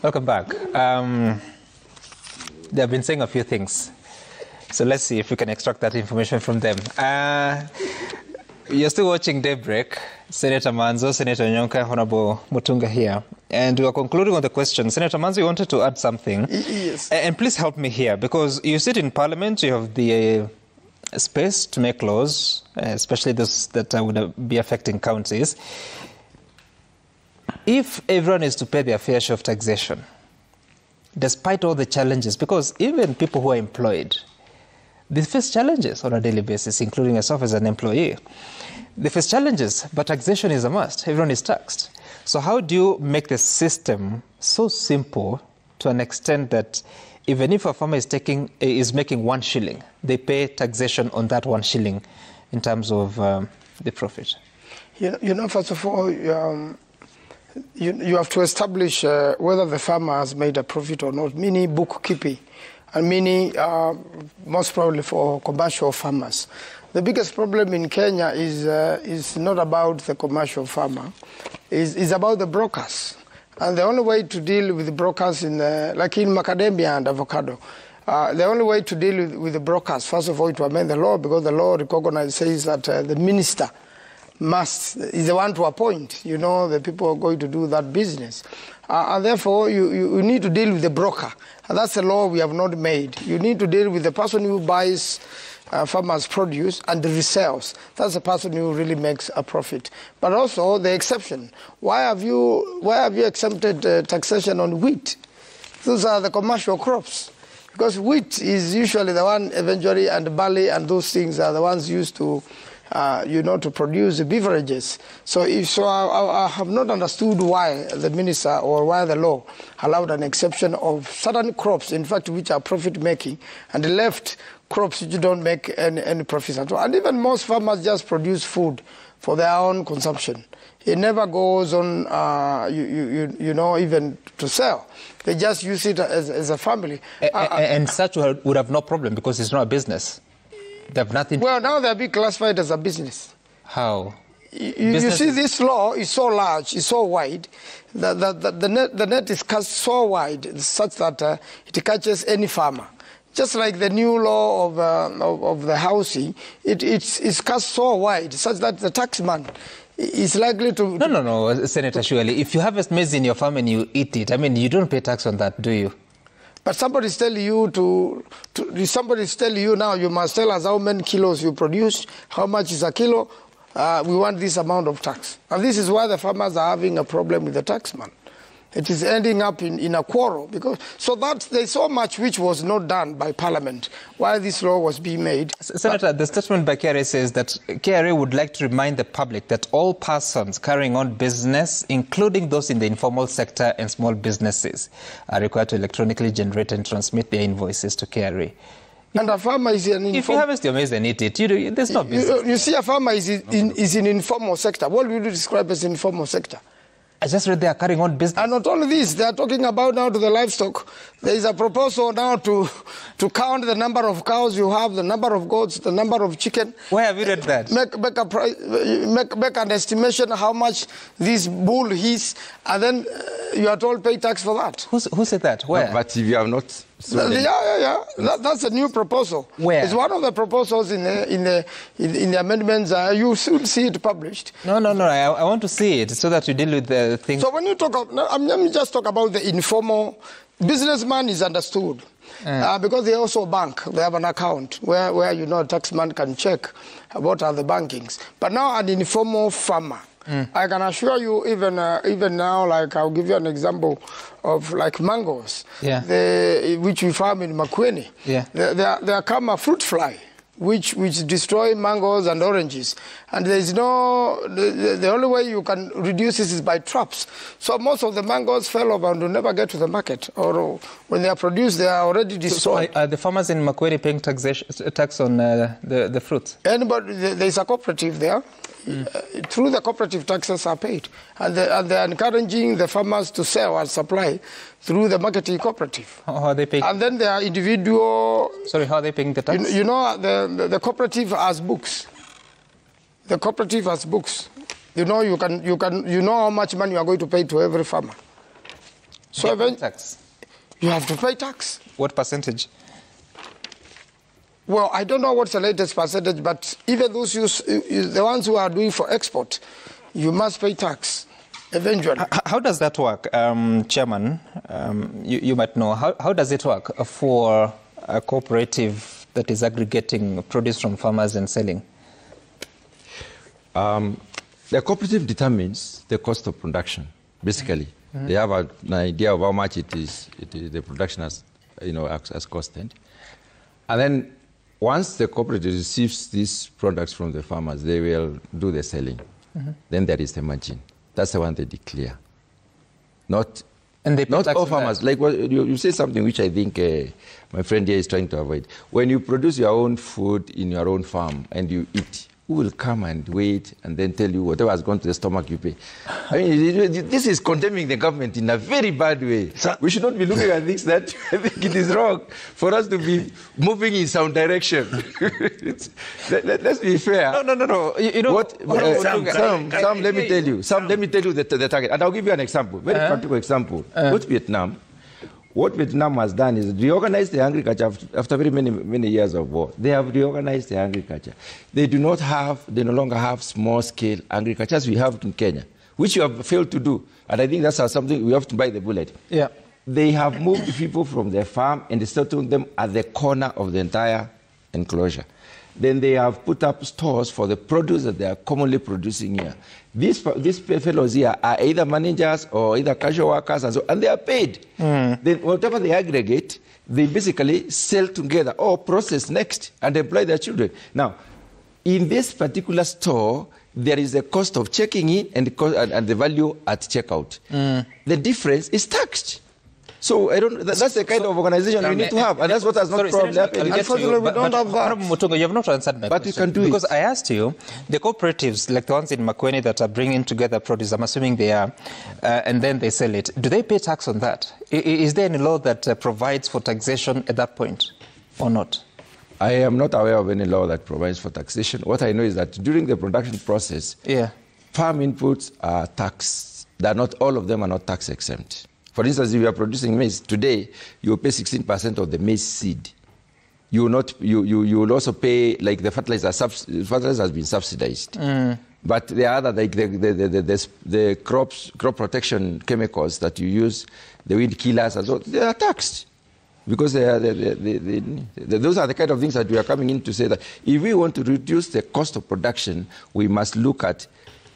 Welcome back. They've been saying a few things. So let's see if we can extract that information from them. You're still watching Daybreak. Senator Manzo, Senator Nyonka, Honorable Mutunga here. And we are concluding on the question. Senator Manzo, you wanted to add something. Yes. And please help me here, because you sit in Parliament, you have the space to make laws, especially those that would be affecting counties. If everyone is to pay their fair share of taxation, despite all the challenges, because even people who are employed, they face challenges on a daily basis, including yourself as an employee. They face challenges, but taxation is a must. Everyone is taxed. So how do you make the system so simple to an extent that even if a farmer is making 1 shilling, they pay taxation on that 1 shilling in terms of the profit? First of all, you have to establish whether the farmer has made a profit or not, meaning bookkeeping, and meaning most probably for commercial farmers. The biggest problem in Kenya is not about the commercial farmer, is about the brokers. And the only way to deal with the brokers, like in macadamia and avocado, the only way to deal with the brokers, first of all, to amend the law, because the law says that the minister is the one to appoint, the people who are going to do that business. And therefore, you need to deal with the broker. And that's a law we have not made. You need to deal with the person who buys farmers' produce and resells. That's the person who really makes a profit. But also the exception. Why have you exempted taxation on wheat? Those are the commercial crops. Because wheat is usually the one eventually, and barley and those things are the ones used to to produce the beverages. So I have not understood why the minister or why the law allowed an exception of certain crops, in fact, which are profit-making, and left crops which don't make any profits at all. And even most farmers just produce food for their own consumption. It never goes on, even to sell. They just use it as a family. And such would have no problem because it's not a business. They have nothing. Well, now they're being classified as a business. How? You see, this law is so large, it's so wide, that the net is cast so wide, such that it catches any farmer. Just like the new law of the housing, it's cast so wide, such that the taxman is likely to... No, Senator, surely. If you harvest maize in your farm and you eat it, I mean, you don't pay tax on that, do you? But somebody's telling you somebody's telling you now, you must tell us how many kilos you produced, how much is a kilo, we want this amount of tax. And this is why the farmers are having a problem with the taxman. It is ending up in a quarrel. There's so much which was not done by Parliament while this law was being made. Senator, the statement by KRA says that KRA would like to remind the public that all persons carrying on business, including those in the informal sector and small businesses, are required to electronically generate and transmit their invoices to KRA. And a farmer is in If you harvest your maize and eat it, there's no business. You see, a farmer is in informal sector. What would you describe as informal sector? I just read they are carrying on business. And not only this, they are talking about now to the livestock. There is a proposal now to count the number of cows you have, the number of goats, the number of chicken. Where have you read that? Make an estimation how much this bull is, and then you are told pay tax for that. Who said that? Where? No, but if you have not... Yeah. That's a new proposal. Where? It's one of the proposals in the amendments. You should see it published. No. I want to see it so that you deal with the thing. So when you talk let me just talk about the informal businessman is understood because they also bank. They have an account where a taxman can check what are the bankings. But now an informal farmer. I can assure you, even now, like I'll give you an example of like mangoes, which we farm in Makueni. Yeah. There come a fruit fly, which destroy mangoes and oranges, and there is the only way you can reduce this is by traps. So most of the mangoes fell over and will never get to the market, or when they are produced, they are already destroyed. So are the farmers in Makueni paying tax on the fruits? There is a cooperative there. Through the cooperative, taxes are paid, and they are encouraging the farmers to sell and supply through the marketing cooperative. How are they paying? And then there are individual... Sorry, how are they paying the tax? The cooperative has books. The cooperative has books. You know how much money you are going to pay to every farmer. So even tax. you have to pay tax. What percentage? Well, I don't know what's the latest percentage, but even those the ones who are doing for export, you must pay tax eventually. How does that work, Chairman? You might know. How does it work for a cooperative that is aggregating produce from farmers and selling? The cooperative determines the cost of production, basically. They have an idea of how much the production has costed. And then once the cooperative receives these products from the farmers, they will do the selling. Then there is the margin. That's the one they declare. Not all farmers. Like you say something which I think my friend here is trying to avoid. When you produce your own food in your own farm and you eat, who will come and wait and then tell you whatever has gone to the stomach you pay? I mean, this is condemning the government in a very bad way. We should not be looking at things that I think it is wrong for us to be moving in some direction. Let's be fair. No. You know what? Sam, let me tell you. Let me tell you the target. And I'll give you an example, very practical example. Go to Vietnam. What Vietnam has done is reorganize the agriculture after very many years of war. They have reorganized the agriculture. They no longer have small-scale agriculture as we have in Kenya, which you have failed to do. And I think that's something we have to bite the bullet. Yeah. They have moved people from their farm and settled them at the corner of the entire enclosure. Then they have put up stores for the produce that they are commonly producing here. These fellows here are either managers or either casual workers, and they are paid. Then whatever they aggregate, they basically sell together or process next and employ their children. Now, in this particular store, there is a cost of checking in and the value at checkout. The difference is taxed. So that's the kind of organization we need to have, and that's what has not probably happened. Unfortunately, we don't have that. Mutunga, you have not answered my question. But you can do it. Because I asked you, the cooperatives, like the ones in Makueni that are bringing together produce, I'm assuming they are, and then they sell it. Do they pay tax on that? Is there any law that provides for taxation at that point, or not? I am not aware of any law that provides for taxation. What I know is that during the production process, farm inputs are taxed. All of them are not tax exempt. For instance, if you are producing maize today, you will pay 16% of the maize seed. You will also pay, like the fertilizer has been subsidized. But the other, like the crop protection chemicals that you use, the weed killers, and so they are taxed. Because those are the kind of things that we are coming in to say that if we want to reduce the cost of production, we must look at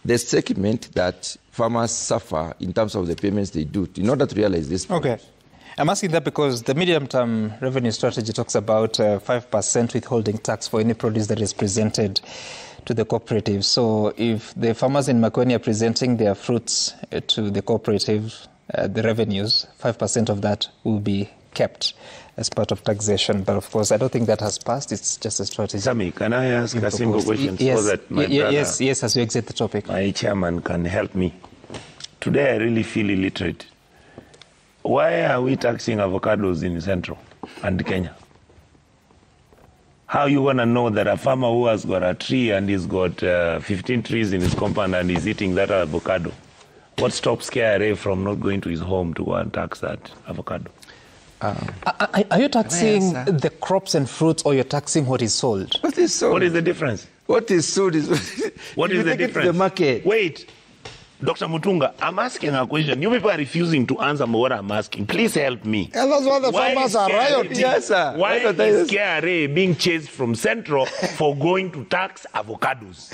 the segment that farmers suffer in terms of the payments they do in order to realize this point. Okay. I'm asking that because the medium-term revenue strategy talks about 5% withholding tax for any produce that is presented to the cooperative. So if the farmers in Makueni are presenting their fruits to the cooperative, the revenues, 5% of that will be kept as part of taxation. But of course, I don't think that has passed. It's just a strategy. Sami, can I ask a simple question so that my brother, yes, as we exit the topic, my chairman can help me? Today, I really feel illiterate. Why are we taxing avocados in Central and Kenya? How are you going to know that a farmer who has got a tree and he's got 15 trees in his compound and he's eating that avocado? What stops KRA from not going to his home to go and tax that avocado? Are you taxing the crops and fruits, or you're taxing what is sold? What is sold? What is the difference? What is sold is what is the difference? The market. Wait, Dr. Mutunga, I'm asking a question. You people are refusing to answer what I'm asking. Please help me. And that's why the farmers are rioting. Yes, sir. Why is KRA being chased from Central for going to tax avocados?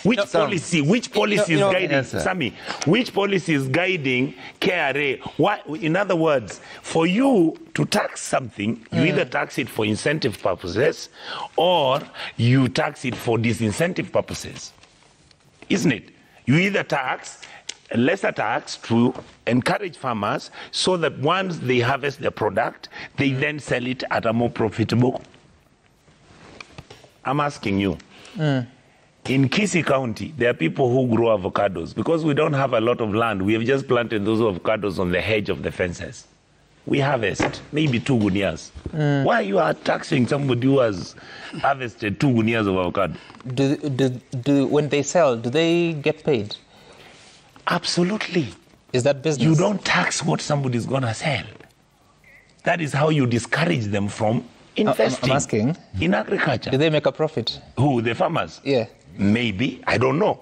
Which policy is guiding, Sami, which policy is guiding KRA? Why, in other words, for you to tax something, you either tax it for incentive purposes or you tax it for disincentive purposes. Isn't it? You either tax a lesser tax to encourage farmers so that once they harvest the product, they then sell it at a more profitable. I'm asking you. In Kisii County, there are people who grow avocados. Because we don't have a lot of land, we have just planted those avocados on the hedge of the fences. We harvest maybe 2 guineas. Why you are taxing somebody who has harvested 2 guineas of avocado? When they sell, do they get paid? Absolutely. Is that business? You don't tax what somebody's going to sell. That is how you discourage them from investing I'm asking, in agriculture. Do they make a profit? Who, the farmers? Yeah. Maybe. I don't know.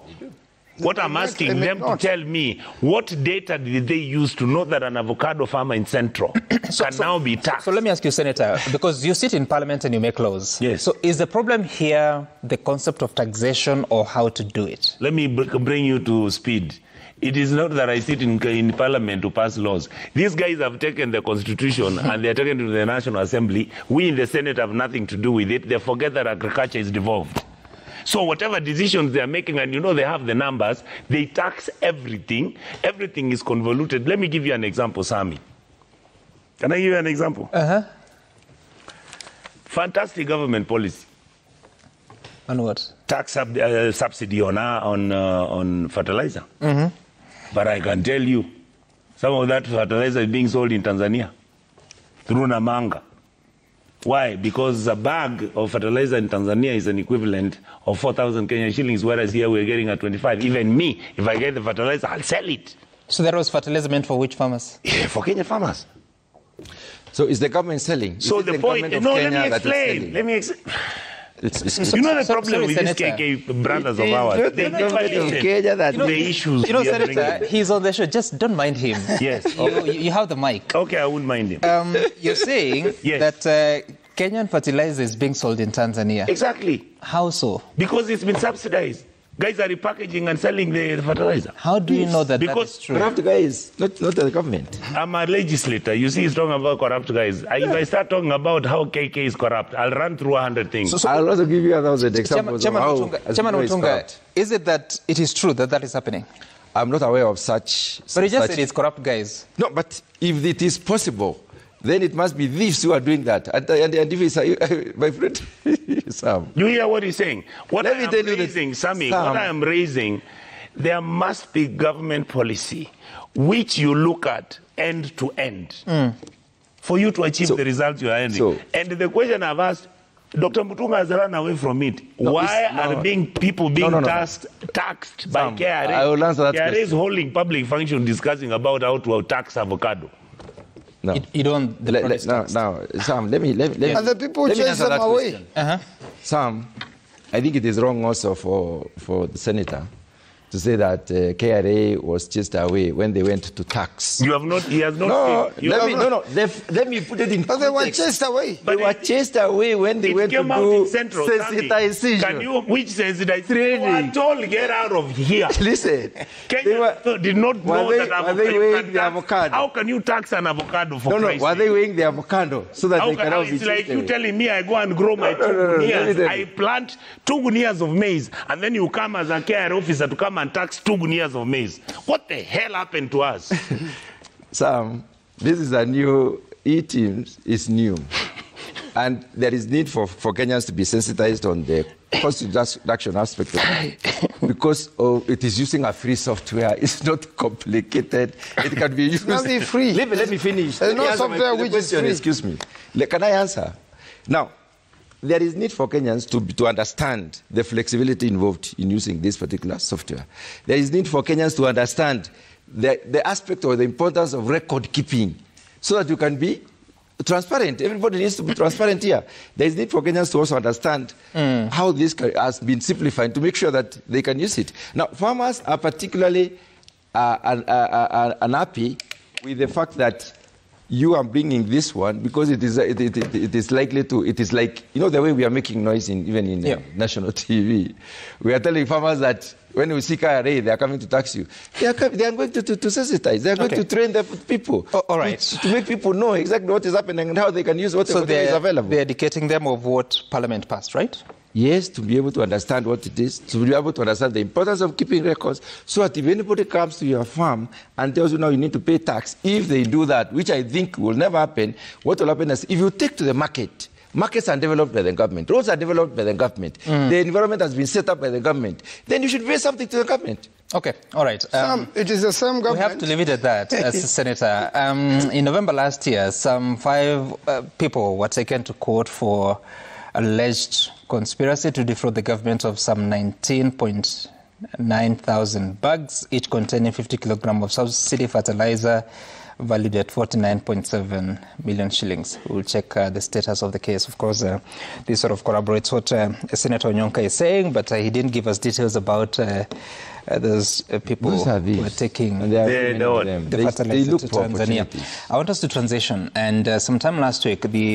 What I'm asking them to tell me, what data did they use to know that an avocado farmer in Central can now be taxed? So let me ask you, Senator, because you sit in Parliament and you make laws. Yes. So is the problem here the concept of taxation or how to do it? Let me bring you to speed. It is not that I sit in Parliament to pass laws. These guys have taken the Constitution and they are taken to the National Assembly. We in the Senate have nothing to do with it. They forget that agriculture is devolved. So whatever decisions they are making, and you know they have the numbers, they tax everything. Everything is convoluted. Let me give you an example, Sami. Can I give you an example? Fantastic government policy. On what? Tax subsidy on fertilizer. But I can tell you, some of that fertilizer is being sold in Tanzania through Namanga. Why? Because a bag of fertilizer in Tanzania is an equivalent of 4,000 Kenyan shillings, whereas here we're getting at 25. Even me, if I get the fertilizer, I'll sell it. So that was fertilizer meant for which farmers? Yeah, for Kenyan farmers. So is the government selling? So the point, no, let me explain. Let me explain. You know the problem with these KK brothers of ours? They never listen to the issues. You know, Senator, he's on the show. Just don't mind him. Yes. You have the mic. Okay, I wouldn't mind him. You're saying Yes. that Kenyan fertilizer is being sold in Tanzania. Exactly. How so? Because it's been subsidized. Guys are repackaging and selling the fertilizer. How do you know that Because that is true? Corrupt guys, not the government. I'm a legislator. You see, he's talking about corrupt guys. If I start talking about how KK is corrupt, I'll run through 100 things. I'll also give you 1,000 examples Chairman of how Mutunga, is it that it is true that that is happening? I'm not aware of such. But you just said it's corrupt guys. No, but if it is possible, then it must be thieves who are doing that. And if it's, my friend, Sam. You hear what he's saying? What Let I me am tell you raising, Sammy, Sam. what I am raising, there must be government policy which you look at end to end for you to achieve the results you are ending. And the question I've asked, Dr. Mutunga has run away from it. Why are people being taxed by KRA? I will answer that KRA is question. holding public function discussing about how to tax avocado. No. You don't. Now, Sam, let me. And the people chase them away. Sam, I think it is wrong also for the senator to say that KRA was chased away when they went to tax. You have not. He has not. Let me put it in context. But they were chased away. They were chased away when they went to do sensitization. Which sensitization? Training. You are told, get out of here. Listen, Kenya did not know that were they weighing the avocado? How can you tax an avocado for Christ's were sake? they weighing the avocado so that they cannot be It's like chased you away? telling me I go and grow my 2 guineas. I plant 2 guineas of maize, and then you come as a KRA officer to come and tax 2 guineas of maize. What the hell happened to us? Sam, this is a new, E-team is new. And there is need for Kenyans to be sensitized on the cost reduction aspect of it. Because it is using a free software. It's not complicated. It can be used. It can be free. Let me finish. There's no software which is free. Excuse me. Can I answer? Now, there is need for Kenyans to understand the flexibility involved in using this particular software. There is need for Kenyans to understand the aspect or the importance of record keeping so that you can be transparent. Everybody needs to be transparent here. There is need for Kenyans to also understand how this has been simplified to make sure that they can use it. Now, farmers are particularly unhappy with the fact that you are bringing this one because it is likely to, it is like, you know, the way we are making noise even in national TV. We are telling farmers that when we see KRA, they are coming to tax you. They are going to sensitize. They are going to train the people. All right. To make people know exactly what is happening and how they can use whatever is available. They're educating them of what Parliament passed, right? Yes, to be able to understand what it is, to be able to understand the importance of keeping records, so that if anybody comes to your farm and tells you now you need to pay tax, if they do that, which I think will never happen, what will happen is if you take to the market, markets are developed by the government, roads are developed by the government, the environment has been set up by the government, then you should pay something to the government. Okay, all right. It is the same government. We have to leave it at that, as Senator. In November last year, some 5 people were taken to court for alleged conspiracy to defraud the government of some 19.9 9,000 bags, each containing 50 kilograms of subsidy fertilizer, valued at 49.7 million shillings. We'll check the status of the case. Of course, this sort of corroborates what Senator Onyonka is saying, but he didn't give us details about those people who are taking the fertilizer to Tanzania. I want us to transition. And sometime last week, the